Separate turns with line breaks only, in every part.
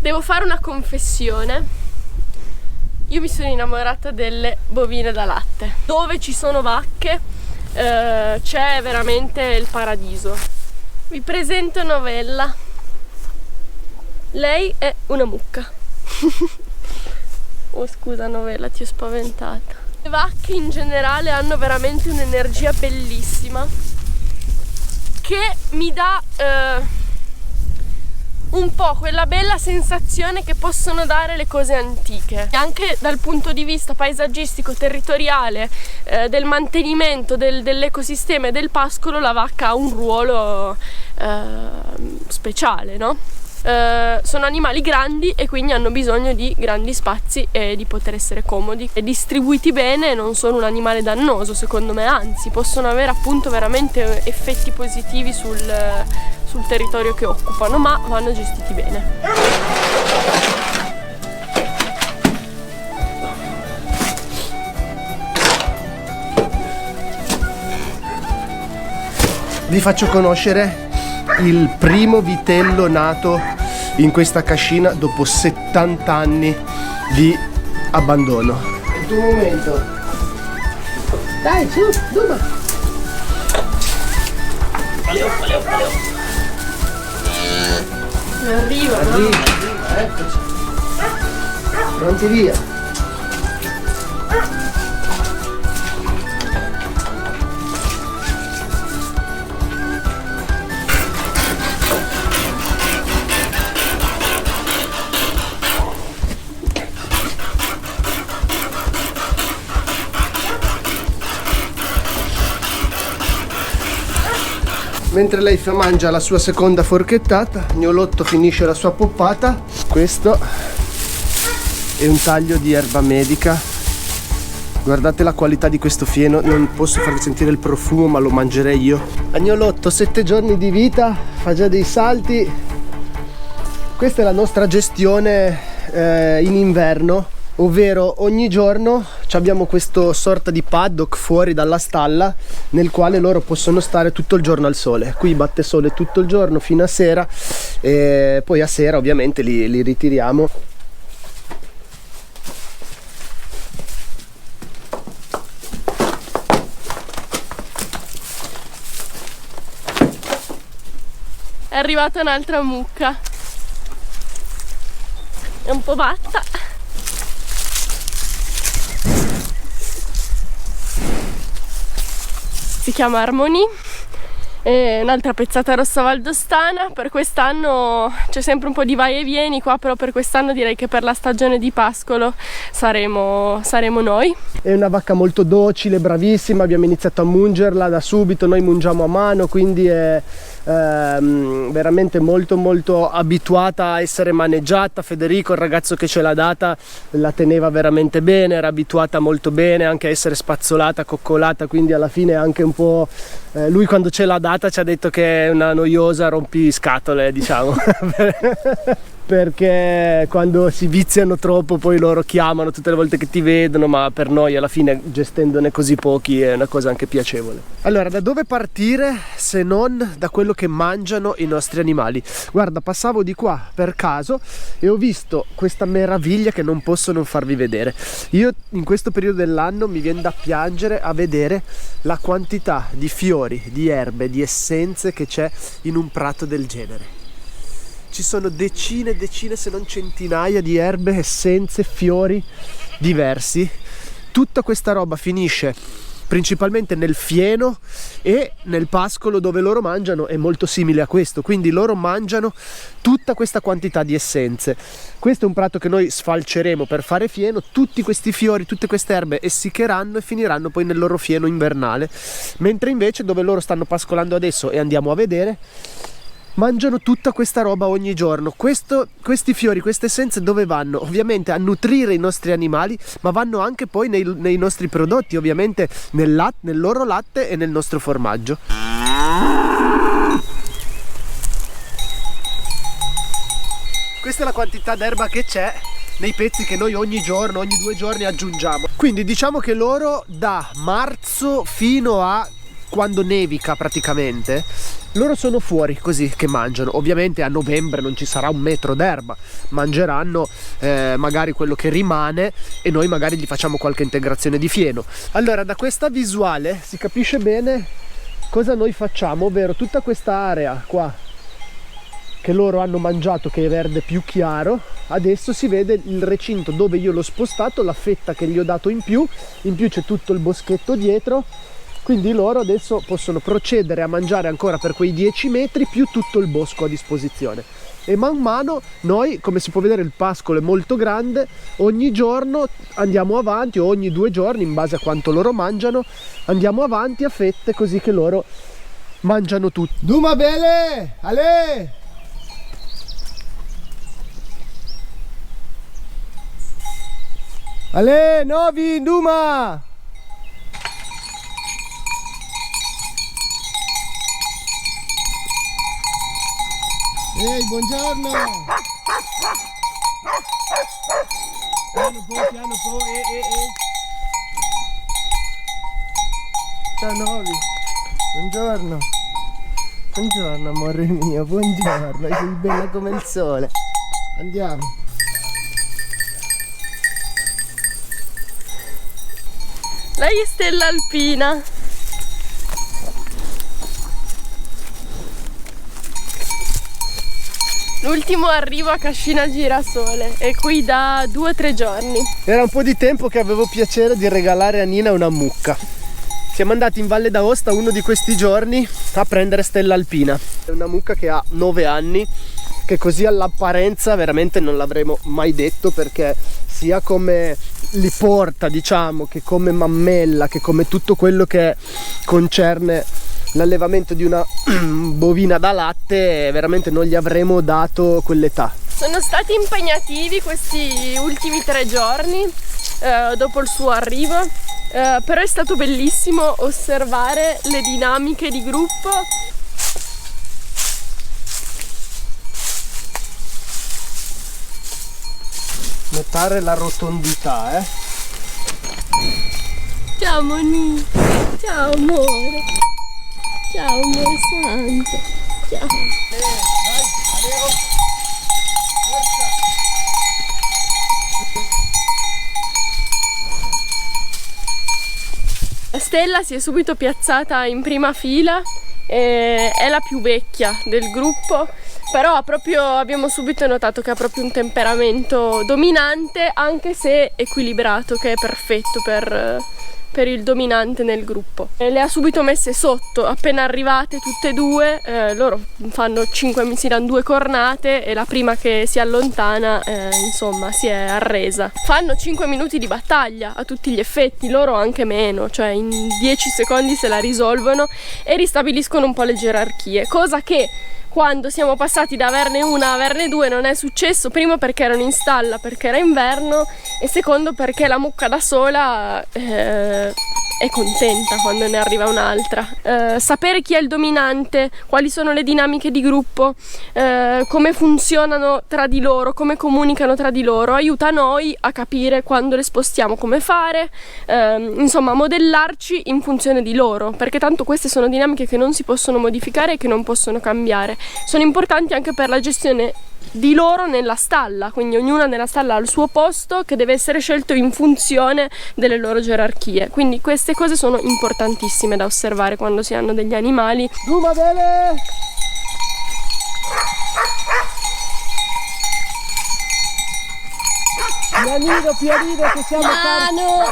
Devo fare una confessione. Io mi sono innamorata delle bovine da latte. Dove ci sono vacche c'è veramente il paradiso. Vi presento Novella. Lei è una mucca. Oh scusa Novella, ti ho spaventata. Le vacche in generale hanno veramente un'energia bellissima che mi dà un po' quella bella sensazione che possono dare le cose antiche. Anche dal punto di vista paesaggistico, territoriale, del mantenimento dell'ecosistema e del pascolo, la vacca ha un ruolo speciale, no? Sono animali grandi e quindi hanno bisogno di grandi spazi e di poter essere comodi e distribuiti bene. Non sono un animale dannoso secondo me, anzi possono avere appunto veramente effetti positivi sul territorio che occupano, ma vanno gestiti bene.
Vi faccio conoscere il primo vitello nato in questa cascina dopo 70 anni di abbandono. Il tuo momento. Dai, su, Duma.
Arriva,
eccoci. Pronti via. Mentre lei mangia la sua seconda forchettata, Gnolotto finisce la sua poppata. Questo è un taglio di erba medica. Guardate la qualità di questo fieno, non posso farvi sentire il profumo, ma lo mangerei io. Agnolotto, 7 giorni di vita, fa già dei salti. Questa è la nostra gestione in inverno, ovvero ogni giorno abbiamo questo sorta di paddock fuori dalla stalla nel quale loro possono stare tutto il giorno al sole. Qui batte sole tutto il giorno fino a sera e poi a sera ovviamente li ritiriamo.
È arrivata un'altra mucca. È un po' batta. Si chiama Harmonie, è un'altra pezzata rossa valdostana. Per quest'anno c'è sempre un po' di vai e vieni qua, però per quest'anno direi che per la stagione di pascolo saremo noi.
È una vacca molto docile, bravissima, abbiamo iniziato a mungerla da subito, noi mungiamo a mano, quindi è veramente molto abituata a essere maneggiata. Federico, il ragazzo che ce l'ha data, la teneva veramente bene, era abituata molto bene anche a essere spazzolata, coccolata, quindi alla fine anche un po' lui quando ce l'ha data ci ha detto che è una noiosa rompiscatole, diciamo. Perché quando si viziano troppo poi loro chiamano tutte le volte che ti vedono, ma per noi alla fine, gestendone così pochi, è una cosa anche piacevole. Allora, da dove partire se non da quello che mangiano i nostri animali? Guarda, passavo di qua per caso e ho visto questa meraviglia che non posso non farvi vedere. Io in questo periodo dell'anno mi viene da piangere a vedere la quantità di fiori, di erbe, di essenze che c'è in un prato del genere. Ci sono decine e decine, se non centinaia di erbe, essenze, fiori diversi. Tutta questa roba finisce principalmente nel fieno e nel pascolo dove loro mangiano, è molto simile a questo, quindi loro mangiano tutta questa quantità di essenze. Questo è un prato che noi sfalceremo per fare fieno. Tutti questi fiori, tutte queste erbe essiccheranno e finiranno poi nel loro fieno invernale, mentre invece dove loro stanno pascolando adesso, e andiamo a vedere, mangiano tutta questa roba ogni giorno. Questi fiori, queste essenze dove vanno? Ovviamente a nutrire i nostri animali, ma vanno anche poi nei nostri prodotti, ovviamente nel loro latte e nel nostro formaggio. Questa è la quantità d'erba che c'è nei pezzi che noi ogni giorno, ogni 2 giorni aggiungiamo. Quindi diciamo che loro da marzo fino a quando nevica praticamente Loro sono fuori così che mangiano. Ovviamente a novembre non ci sarà un metro d'erba, mangeranno magari quello che rimane e noi magari gli facciamo qualche integrazione di fieno. Allora, da questa visuale si capisce bene cosa noi facciamo, ovvero tutta questa area qua che loro hanno mangiato, che è verde più chiaro, adesso si vede il recinto dove io l'ho spostato, la fetta che gli ho dato in più c'è tutto il boschetto dietro, quindi loro adesso possono procedere a mangiare ancora per quei 10 metri più tutto il bosco a disposizione. E man mano noi, come si può vedere, il pascolo è molto grande, ogni giorno andiamo avanti, o ogni 2 giorni in base a quanto loro mangiano, andiamo avanti a fette così che loro mangiano tutto. Duma bene, ale! Ale, Novi, Duma! Ehi, buongiorno! Piano po', Ciao Novi, buongiorno! Buongiorno amore mio, buongiorno, sei bella come il sole. Andiamo!
Lei è Stella Alpina. L'ultimo arrivo a Cascina Girasole e qui da 2 o 3 giorni.
Era un po' di tempo che avevo piacere di regalare a Nina una mucca. Siamo andati in Valle d'Aosta uno di questi giorni a prendere Stella Alpina. È una mucca che ha 9 anni, che così all'apparenza veramente non l'avremmo mai detto, perché sia come li porta, diciamo, che come mammella, che come tutto quello che concerne l'allevamento di una bovina da latte, veramente non gli avremmo dato quell'età.
Sono stati impegnativi questi ultimi 3 giorni dopo il suo arrivo, però è stato bellissimo osservare le dinamiche di gruppo.
Notare la rotondità,
Ciao Moni, ciao amore, ciao amore santo, ciao. Stella si è subito piazzata in prima fila, è la più vecchia del gruppo, però abbiamo subito notato che ha proprio un temperamento dominante, anche se equilibrato, che è perfetto per il dominante nel gruppo. Le ha subito messe sotto, appena arrivate tutte e due, loro si danno 2 cornate e la prima che si allontana insomma si è arresa. Fanno 5 minuti di battaglia a tutti gli effetti, loro anche meno, cioè in 10 secondi se la risolvono e ristabiliscono un po' le gerarchie, cosa che quando siamo passati da averne una a averne 2 non è successo, primo perché erano in stalla, perché era inverno, e secondo perché la mucca da sola è contenta quando ne arriva un'altra. Sapere chi è il dominante, quali sono le dinamiche di gruppo, come funzionano tra di loro, come comunicano tra di loro, aiuta noi a capire quando le spostiamo, come fare, insomma modellarci in funzione di loro, perché tanto queste sono dinamiche che non si possono modificare e che non possono cambiare. Sono importanti anche per la gestione di loro nella stalla, quindi ognuna nella stalla ha il suo posto che deve essere scelto in funzione delle loro gerarchie, quindi queste cose sono importantissime da osservare quando si hanno degli animali.
Duma bene! Pianino che siamo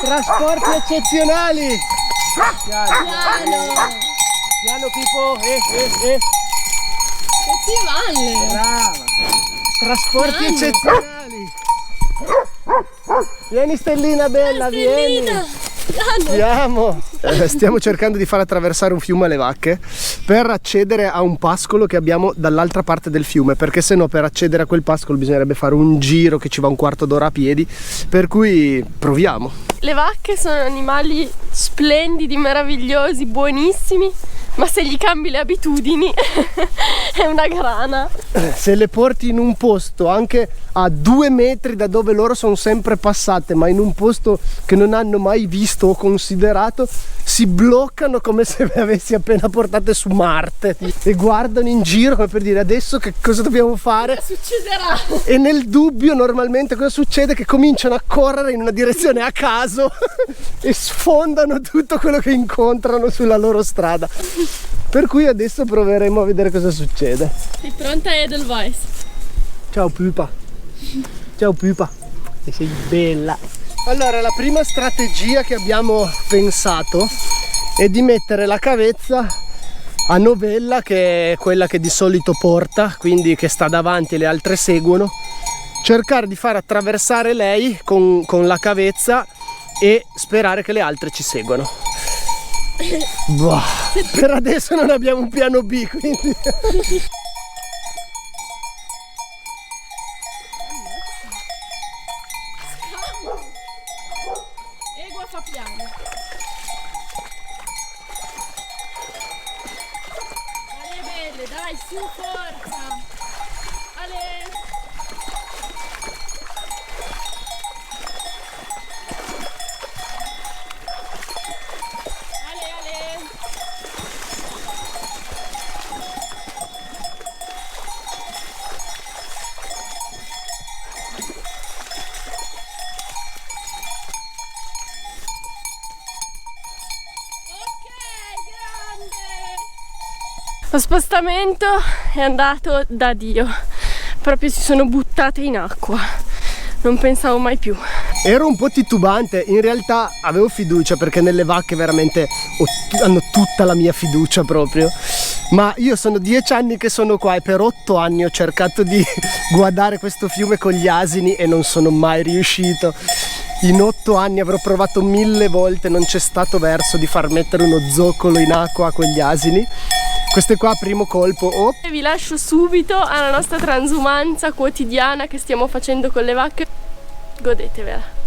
trasporti eccezionali. Piano Pippo,
Che valle!
Brava! Trasporti eccezionali! Vieni Stellina bella, vieni! Andiamo! Stiamo cercando di far attraversare un fiume alle vacche per accedere a un pascolo che abbiamo dall'altra parte del fiume, perché se no per accedere a quel pascolo bisognerebbe fare un giro che ci va un quarto d'ora a piedi, per cui proviamo.
Le vacche sono animali splendidi, meravigliosi, buonissimi, Ma se gli cambi le abitudini è una grana.
Se le porti in un posto anche a 2 metri da dove loro sono sempre passate, ma in un posto che non hanno mai visto o considerato, si bloccano come se le avessi appena portate su Marte e guardano in giro come per dire: adesso che cosa dobbiamo fare?
Cosa succederà?
E nel dubbio normalmente cosa succede? Che cominciano a correre in una direzione a caso e sfondano tutto quello che incontrano sulla loro strada. Per cui adesso proveremo a vedere cosa succede.
Sei pronta, Edelweiss?
Ciao pupa. Ciao pupa. E sei bella. Allora, la prima strategia che abbiamo pensato è di mettere la cavezza a Novella, che è quella che di solito porta, quindi che sta davanti e le altre seguono. Cercare di far attraversare lei con la cavezza e sperare che le altre ci seguano. Boh, per adesso non abbiamo un piano B, quindi
Egua fa piano. Ale belle, dai, su, forza. Ale. Lo spostamento è andato da Dio, proprio si sono buttate in acqua, non pensavo mai più.
ero un po' titubante, in realtà avevo fiducia perché nelle vacche veramente hanno tutta la mia fiducia proprio. Ma io sono 10 anni che sono qua e per 8 anni ho cercato di guardare questo fiume con gli asini e non sono mai riuscito. In 8 anni avrò provato 1000 volte, non c'è stato verso di far mettere uno zoccolo in acqua a quegli asini. Questo è qua, primo colpo. Oh.
Vi lascio subito alla nostra transumanza quotidiana che stiamo facendo con le vacche. Godetevela.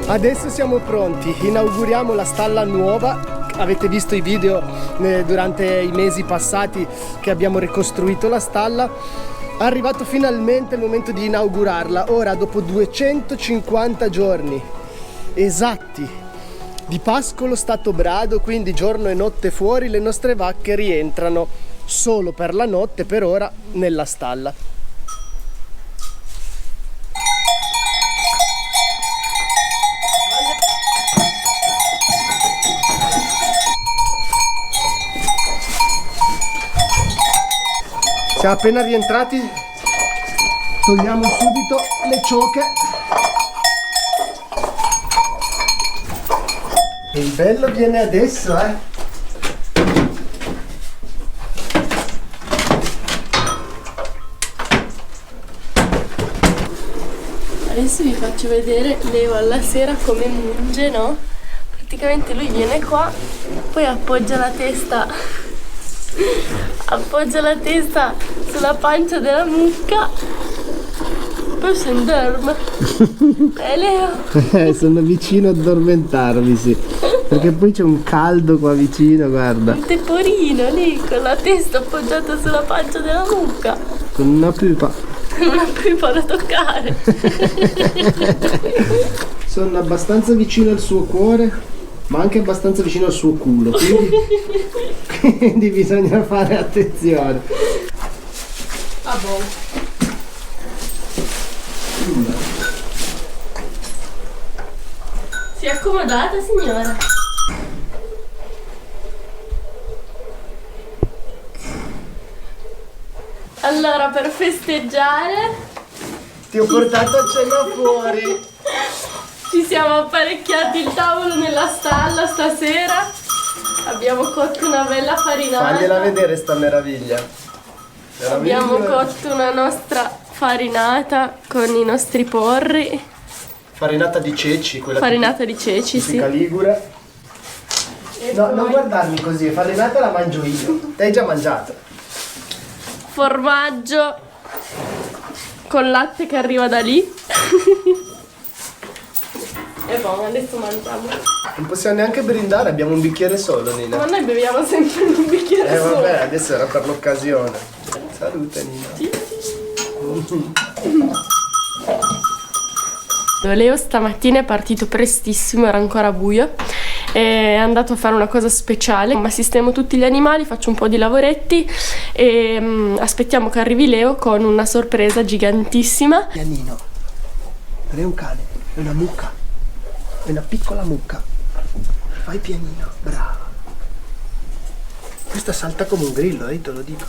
Adesso siamo pronti, inauguriamo la stalla nuova. Avete visto i video durante i mesi passati che abbiamo ricostruito la stalla. È arrivato finalmente il momento di inaugurarla. Ora, dopo 250 giorni esatti di pascolo stato brado, quindi giorno e notte fuori, le nostre vacche rientrano solo per la notte per ora nella stalla. Siamo appena rientrati, togliamo subito le cioche. E il bello viene adesso,
Adesso vi faccio vedere Leo alla sera come munge, no? Praticamente lui viene qua, poi appoggia la testa sulla pancia della mucca, poi si indorme. Leo?
Sono vicino ad addormentarmi, sì. Perché poi c'è un caldo qua vicino, guarda.
Un teporino lì con la testa appoggiata sulla pancia della mucca.
Con una pipa.
Una pipa da toccare.
Sono abbastanza vicino al suo cuore, ma anche abbastanza vicino al suo culo, quindi bisogna fare attenzione.
Ah boh. Si è accomodata, signora? Allora, per festeggiare
Ti ho portato a cena fuori.
ci siamo apparecchiati il tavolo nella stalla stasera. Abbiamo cotto una bella farinata.
Fagliela vedere sta meraviglia.
Abbiamo cotto una nostra farinata con i nostri porri.
Farinata di ceci, quella
Farinata di ceci, sì.
tipica ligure.
E
No,
poi
non guardarmi così, farinata la mangio io. Te hai già mangiato.
formaggio con latte che arriva da lì. E boh, adesso mangiamo.
Non possiamo neanche brindare, abbiamo un bicchiere solo, Nina.
Ma noi beviamo sempre in un bicchiere solo.
Vabbè, adesso era per l'occasione. Salute, Nina.
Leo stamattina è partito prestissimo, era ancora buio. È andato a fare una cosa speciale, ma sistemo tutti gli animali, faccio un po' di lavoretti e aspettiamo che arrivi Leo con una sorpresa gigantissima.
Pianino. Non è un cane, è una mucca. È una piccola mucca. Fai pianino, brava. Questa salta come un grillo, te lo dico.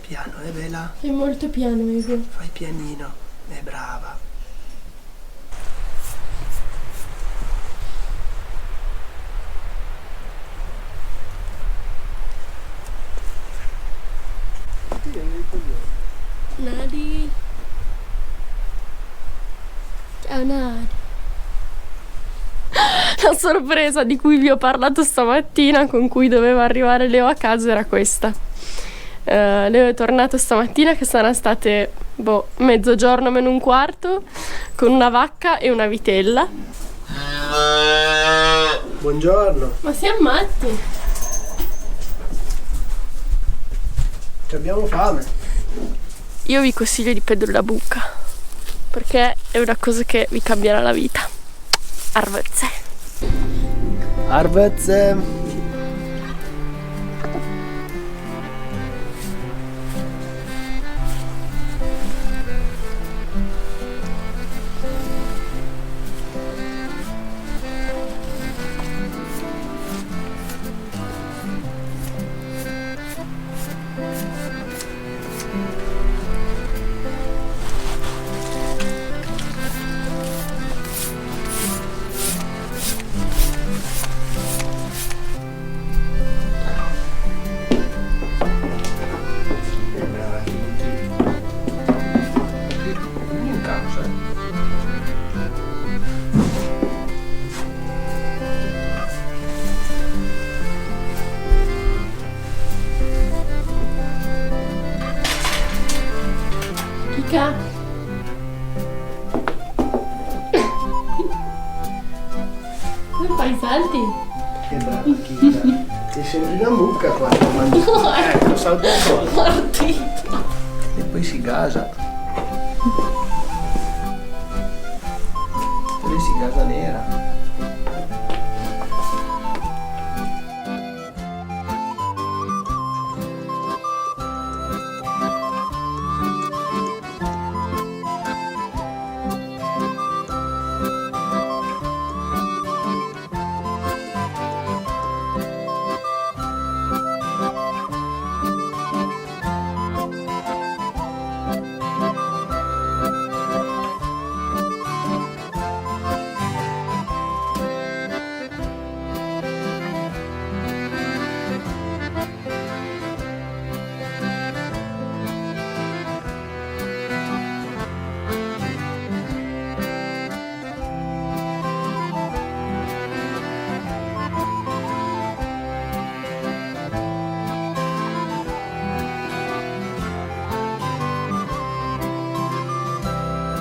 Piano, bella.
È molto piano, Ego.
Fai pianino, è brava.
Nadi. Ciao Nadi. La sorpresa di cui vi ho parlato stamattina, con cui doveva arrivare Leo a casa, era questa. Leo è tornato stamattina che saranno state mezzogiorno meno un quarto, con una vacca e una vitella.
Buongiorno.
Ma siamo matti?
Abbiamo fame.
Io vi consiglio di pedire la buca, perché è una cosa che vi cambierà la vita. Arvezze.
Arvezze.
Come fai i salti?
Che brava Kira. Ti sembri una mucca quando mangi. Ecco, salta un po'.
Partito.
E poi si gasa. Lei si gasa nera.